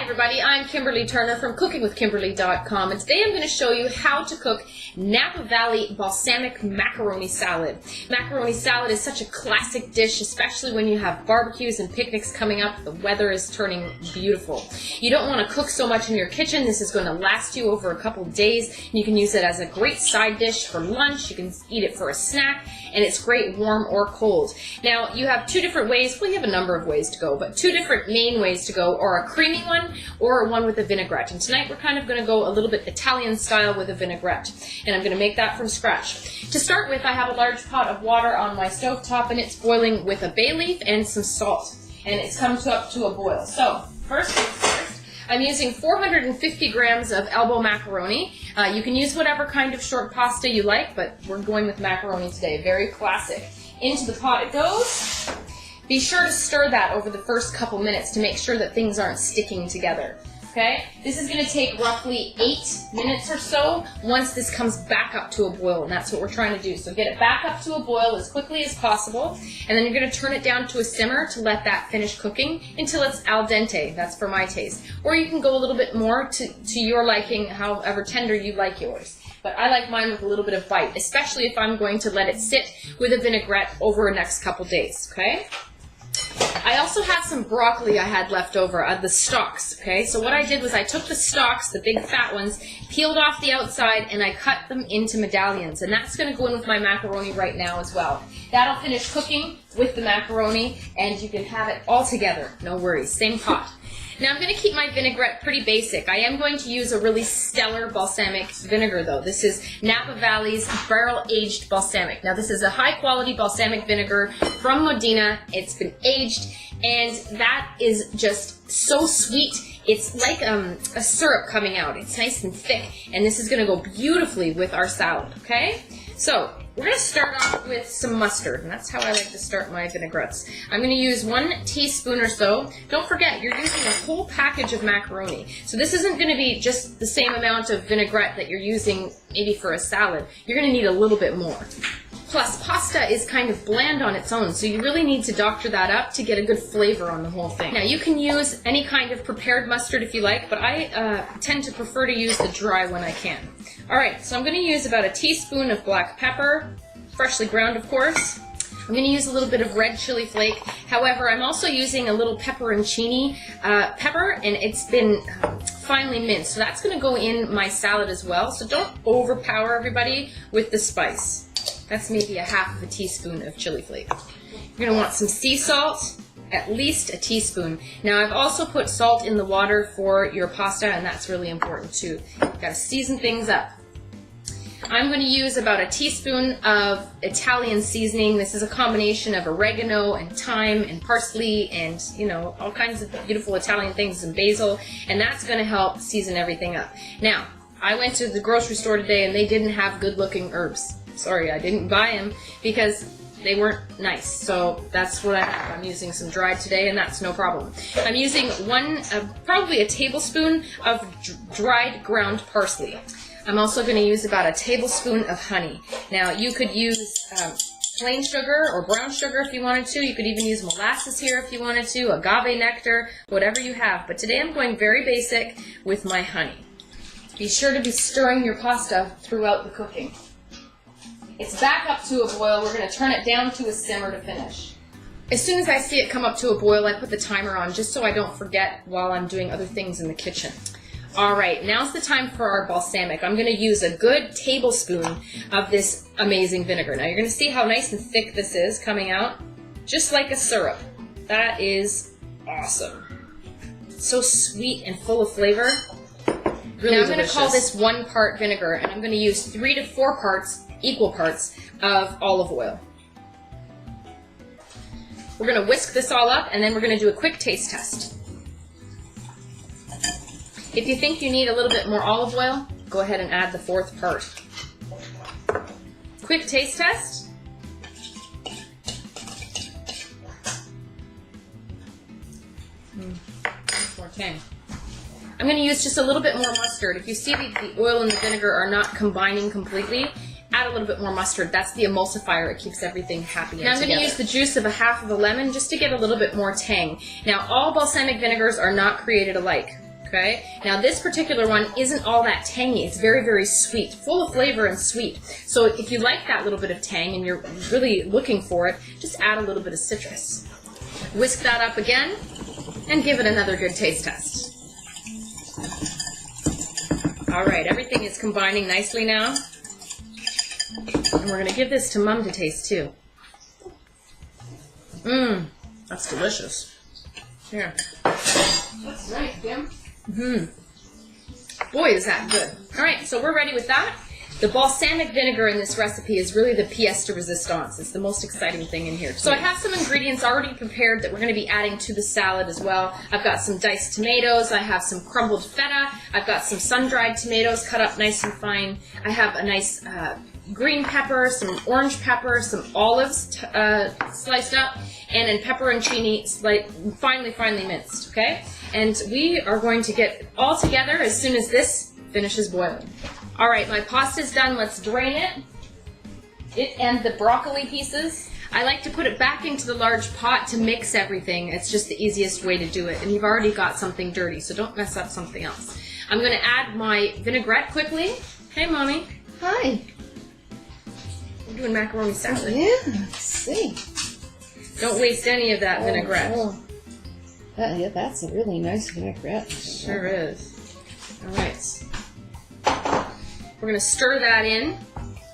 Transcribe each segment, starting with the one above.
everybody, I'm Kimberly Turner from CookingWithKimberly.com, and today I'm going to show you how to cook Napa Valley balsamic macaroni salad. Macaroni salad is such a classic dish, especially when you have barbecues and picnics coming up. The weather is turning beautiful. You don't want to cook so much in your kitchen. This is going to last you over a couple days. You can use it as a great side dish for lunch. You can eat it for a snack, and it's great warm or cold. Now, you have two different ways. Well, you have a number of ways to go, but two different main ways to go, or a creamy one or one with a vinaigrette. And tonight we're kind of going to go a little bit Italian style with a vinaigrette, and I'm going to make that from scratch. To start with, I have a large pot of water on my stovetop, and it's boiling with a bay leaf and some salt, and it's come up to a boil. So first things first, I'm using 450 grams of elbow macaroni. You can use whatever kind of short pasta you like, but we're going with macaroni today. Very classic. Into the pot it goes. Be sure to stir that over the first couple minutes to make sure that things aren't sticking together. Okay? This is going to take roughly 8 minutes or so once this comes back up to a boil, and that's what we're trying to do. So get it back up to a boil as quickly as possible, and then you're going to turn it down to a simmer to let that finish cooking until it's al dente. That's for my taste. Or you can go a little bit more to your liking, however tender you like yours. But I like mine with a little bit of bite, especially if I'm going to let it sit with a vinaigrette over the next couple days, okay? I also had some broccoli I had left over, the stalks, okay? So what I did was I took the stalks, the big fat ones, peeled off the outside, and I cut them into medallions. And that's going to go in with my macaroni right now as well. That'll finish cooking with the macaroni, and you can have it all together. No worries, same pot. Now I'm going to keep my vinaigrette pretty basic. I am going to use a really stellar balsamic vinegar though. This is Napa Valley's barrel-aged balsamic. Now this is a high-quality balsamic vinegar from Modena. It's been aged, and that is just so sweet. It's like a syrup coming out. It's nice and thick, and this is going to go beautifully with our salad, okay? So we're going to start off with some mustard, and that's how I like to start my vinaigrettes. I'm going to use 1 teaspoon or so. Don't forget, you're using a whole package of macaroni. So this isn't going to be just the same amount of vinaigrette that you're using maybe for a salad. You're going to need a little bit more. Plus, pasta is kind of bland on its own, so you really need to doctor that up to get a good flavor on the whole thing. Now, you can use any kind of prepared mustard if you like, but I tend to prefer to use the dry when I can. Alright, so I'm going to use about a teaspoon of black pepper, freshly ground of course. I'm going to use a little bit of red chili flake. However, I'm also using a little pepperoncini pepper, and it's been finely minced. So that's going to go in my salad as well. So don't overpower everybody with the spice. That's maybe a half of a teaspoon of chili flake. You're going to want some sea salt, at least a teaspoon. Now I've also put salt in the water for your pasta, and that's really important too. You've got to season things up. I'm going to use about a teaspoon of Italian seasoning. This is a combination of oregano and thyme and parsley and, you know, all kinds of beautiful Italian things, and basil, and that's going to help season everything up. Now, I went to the grocery store today and they didn't have good-looking herbs. Sorry, I didn't buy them because they weren't nice. So that's what I have. I'm using some dried today, and that's no problem. I'm using probably a tablespoon of dried ground parsley. I'm also going to use about a tablespoon of honey. Now, you could use plain sugar or brown sugar if you wanted to. You could even use molasses here if you wanted to, agave nectar, whatever you have. But today I'm going very basic with my honey. Be sure to be stirring your pasta throughout the cooking. It's back up to a boil. We're going to turn it down to a simmer to finish. As soon as I see it come up to a boil, I put the timer on just so I don't forget while I'm doing other things in the kitchen. Alright, now's the time for our balsamic. I'm going to use a good tablespoon of this amazing vinegar. Now you're going to see how nice and thick this is coming out, just like a syrup. That is awesome. So sweet and full of flavor. Really now I'm going to call this 1 part vinegar, and I'm going to use 3 to 4 parts, equal parts, of olive oil. We're going to whisk this all up, and then we're going to do a quick taste test. If you think you need a little bit more olive oil, go ahead and add the 4th part. Quick taste test. More tang. I'm going to use just a little bit more mustard. If you see the oil and the vinegar are not combining completely, add a little bit more mustard. That's the emulsifier. It keeps everything happy. Now I'm going to use the juice of a half of a lemon just to get a little bit more tang. Now all balsamic vinegars are not created alike. Okay, now this particular one isn't all that tangy. It's very, very sweet, full of flavor and sweet. So if you like that little bit of tang and you're really looking for it, just add a little bit of citrus. Whisk that up again and give it another good taste test. All right, everything is combining nicely now. And we're going to give this to Mom to taste too. Mmm, that's delicious. Here. That's nice, Kim. Boy, is that good. All right, so we're ready with that. The balsamic vinegar in this recipe is really the pièce de résistance. It's the most exciting thing in here. So I have some ingredients already prepared that we're going to be adding to the salad as well. I've got some diced tomatoes. I have some crumbled feta. I've got some sun-dried tomatoes cut up nice and fine. I have a nice green pepper, some orange pepper, some olives sliced up, and then pepperoncini finely minced, okay? And we are going to get all together as soon as this finishes boiling. All right, my pasta's done. Let's drain it. It and the broccoli pieces. I like to put it back into the large pot to mix everything. It's just the easiest way to do it. And you've already got something dirty, so don't mess up something else. I'm going to add my vinaigrette quickly. Hey, Mommy. Hi. We're doing macaroni salad. Yeah, let's see. Don't waste any of that vinaigrette. Oh. Yeah, that's a really nice vinaigrette. Sure is. All right. We're going to stir that in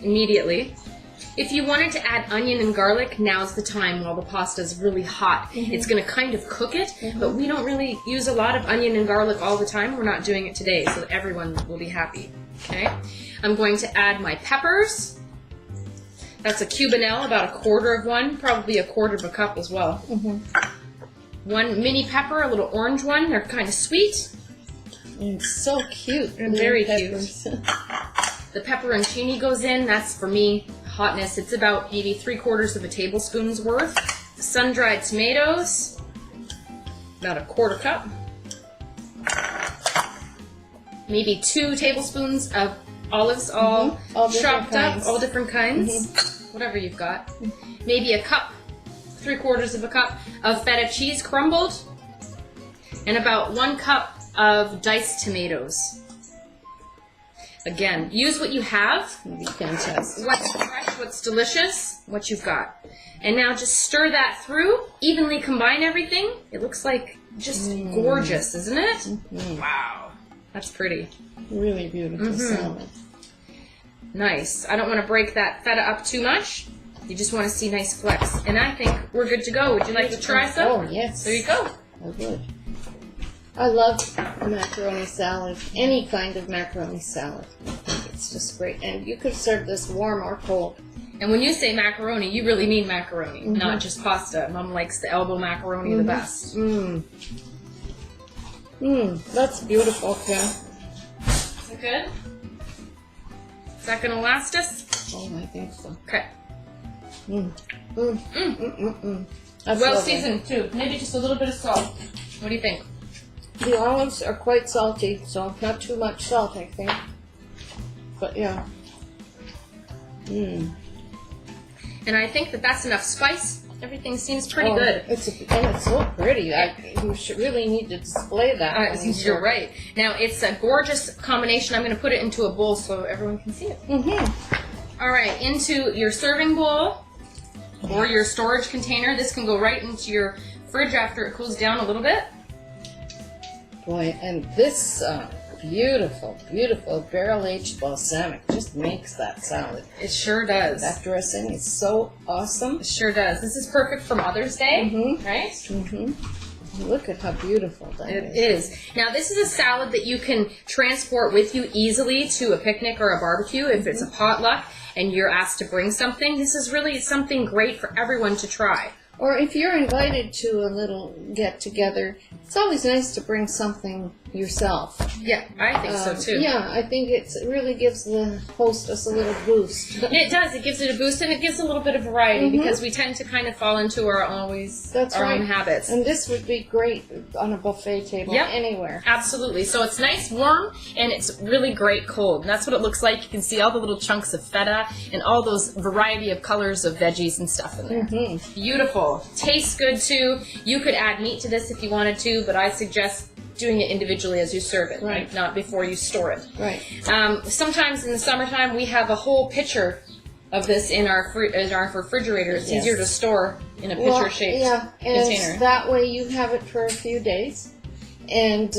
immediately. If you wanted to add onion and garlic, now's the time while the pasta is really hot. It's going to kind of cook it, but we don't really use a lot of onion and garlic all the time. We're not doing it today, so that everyone will be happy. Okay. I'm going to add my peppers. That's a Cubanelle, about 1/4 of one, probably 1/4 of a cup as well. One mini pepper, a little orange one. They're kind of sweet. And so cute. And very cute. The pepperoncini goes in. That's for me hotness. It's about maybe 3/4 of a tablespoon's worth. Sun-dried tomatoes, about 1/4 cup. Maybe 2 tablespoons of olives, all chopped up, all different kinds, whatever you've got. Maybe a cup, 3/4 of a cup of feta cheese crumbled, and about 1 cup of diced tomatoes. Again, use what you have. Fantastic. What's fresh, what's delicious, what you've got. And now just stir that through, evenly combine everything. It looks like just gorgeous, isn't it? Wow, that's pretty. Really beautiful salad. Nice. I don't want to break that feta up too much. You just want to see nice flecks. And I think we're good to go. Would you like to try some? Oh, yes. There you go. I would. I love macaroni salad. Any kind of macaroni salad. I think it's just great. And you could serve this warm or cold. And when you say macaroni, you really mean macaroni, not just pasta. Mom likes the elbow macaroni the best. That's beautiful, Kim. Is it good? Is that going to last us? Oh, I think so. Okay. That's Well lovely. seasoned too. Maybe just a little bit of salt. What do you think? The olives are quite salty, so not too much salt, I think. But yeah. And I think that that's enough spice. Everything seems pretty good. And it's so pretty. You should really need to display that. You're right. Now, it's a gorgeous combination. I'm going to put it into a bowl so everyone can see it. All right, into your serving bowl or your storage container. This can go right into your fridge after it cools down a little bit. Boy, and this beautiful, beautiful barrel-aged balsamic just makes that salad. It sure does. That dressing is so awesome. It sure does. This is perfect for Mother's Day, right? Look at how beautiful that It is. Now, this is a salad that you can transport with you easily to a picnic or a barbecue if it's a potluck and you're asked to bring something. This is really something great for everyone to try. Or if you're invited to a little get-together, it's always nice to bring something yourself. Yeah, I think so too. Yeah, I think it really gives the hostess a little boost. It does. It gives it a boost, and it gives a little bit of variety because we tend to kind of fall into our own habits. And this would be great on a buffet table anywhere. Absolutely. So it's nice, warm, and it's really great cold. And that's what it looks like. You can see all the little chunks of feta and all those variety of colors of veggies and stuff in there. Beautiful. Tastes good too. You could add meat to this if you wanted to, but I suggest doing it individually as you serve it, Right. like not before you store it. Right. Sometimes in the summertime we have a whole pitcher of this in our refrigerator. It's Yes. easier to store in a pitcher-shaped yeah, and container. that way you have it for a few days. And,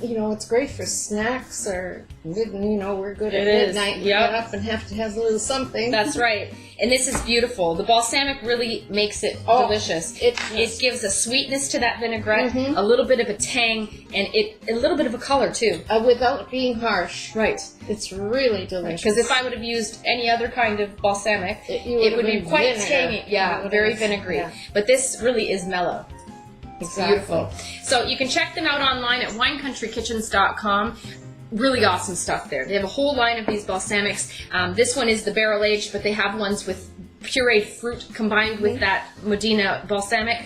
it's great for snacks or, we're good at It is, midnight. We yep. get up and have to have a little something. That's right. And this is beautiful. The balsamic really makes it Oh, delicious. it It gives a sweetness to that vinaigrette, Mhm. a little bit of a tang, and a little bit of a color too. Without being harsh. Right. It's really delicious. Because if I would have used any other kind of balsamic, You it would be been quite vinegar. tangy. It Yeah, would very have- vinegary. yeah. But this really is mellow. It's Exactly. beautiful. So you can check them out online at winecountrykitchens.com. Really awesome stuff there. They have a whole line of these balsamics. This one is the barrel aged, but they have ones with pureed fruit combined with that Modena balsamic.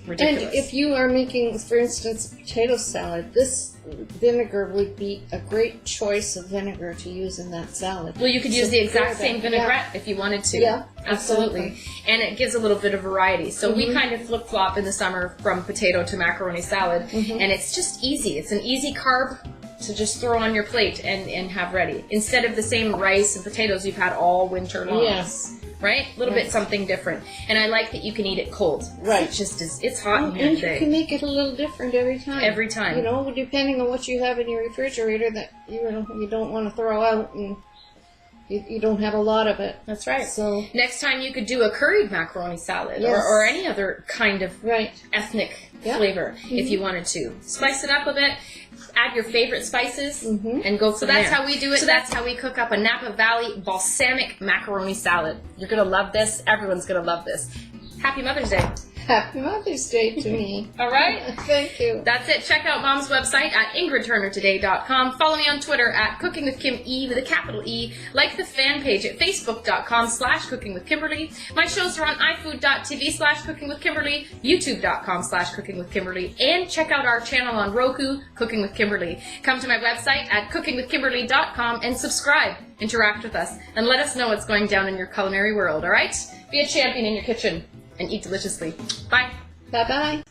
Ridiculous. And if you are making, for instance, potato salad, this vinegar would be a great choice of vinegar to use in that salad. Well, you could use So the exact there, same vinaigrette if you wanted to. Yeah, absolutely. And it gives a little bit of variety. So we Mhm. kind of flip flop in the summer from potato to macaroni salad, Mhm. and it's just easy. It's an easy carb to just throw on your plate and have ready instead of the same rice and potatoes you've had all winter long. Yes. Right? A little Right. bit something different. And I like that you can eat it cold. Right. It just is. It's hot in And here you today. can make it a little different every time. Every time. Depending on what you have in your refrigerator that you don't want to throw out, and you don't have a lot of it. That's right. So Next time you could do a curried macaroni salad Yes. or any other kind of right. ethnic Yeah. flavor if you wanted to. Spice it up a bit, add your favorite spices, Mhm. and go from there. that's how we do it. So that's how we cook up a Napa Valley balsamic macaroni salad. You're going to love this. Everyone's going to love this. Happy Mother's Day. Happy Mother's Day to me. All right? Thank you. That's it. Check out Mom's website at ingridturnertoday.com. Follow me on Twitter at cookingwithkime with a capital E. Like the fan page at facebook.com/cookingwithkimberly. My shows are on ifood.tv/cookingwithkimberly, youtube.com/cookingwithkimberly, and check out our channel on Roku, Cooking with Kimberly. Come to my website at cookingwithkimberly.com and subscribe. Interact with us and let us know what's going down in your culinary world, all right? Be a champion in your kitchen and eat deliciously. Bye. Bye-bye.